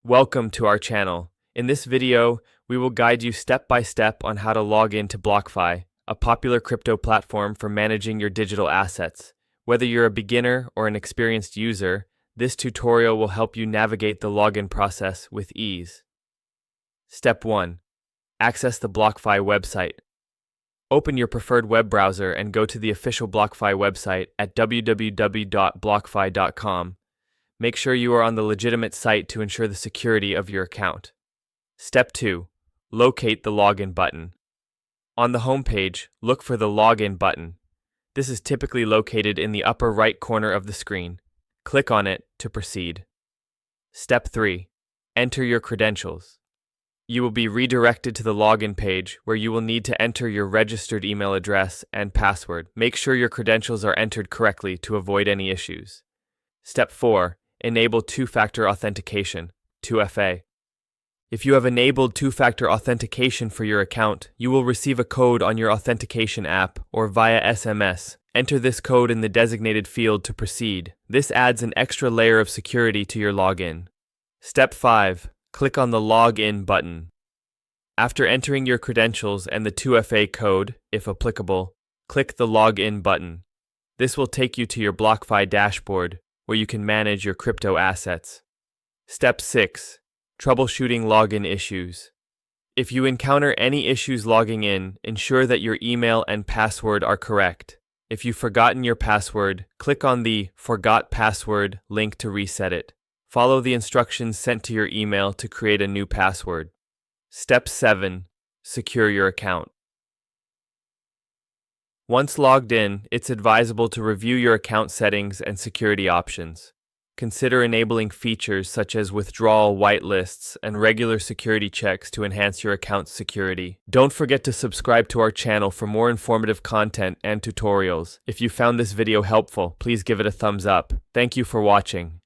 Welcome to our channel. In this video, we will guide you step by step on how to log into BlockFi, a popular crypto platform for managing your digital assets. Whether you're a beginner or an experienced user, this tutorial will help you navigate the login process with ease. Step 1. Access the BlockFi website. Open your preferred web browser and go to the official BlockFi website at www.blockfi.com. Make sure you are on the legitimate site to ensure the security of your account. Step 2. Locate the login button. On the home page, look for the login button. This is typically located in the upper right corner of the screen. Click on it to proceed. Step 3. Enter your credentials. You will be redirected to the login page where you will need to enter your registered email address and password. Make sure your credentials are entered correctly to avoid any issues. Step 4. Enable two-factor authentication, 2FA. If you have enabled two-factor authentication for your account, you will receive a code on your authentication app or via SMS. Enter this code in the designated field to proceed. This adds an extra layer of security to your login. Step 5. Click on the Login button. After entering your credentials and the 2FA code, if applicable, click the Login button. This will take you to your BlockFi dashboard, where you can manage your crypto assets. Step 6. Troubleshooting login issues. If you encounter any issues logging in, ensure that your email and password are correct. If you've forgotten your password, click on the Forgot Password link to reset it. Follow the instructions sent to your email to create a new password. Step 7. Secure your account. Once logged in, it's advisable to review your account settings and security options. Consider enabling features such as withdrawal whitelists and regular security checks to enhance your account's security. Don't forget to subscribe to our channel for more informative content and tutorials. If you found this video helpful, please give it a thumbs up. Thank you for watching.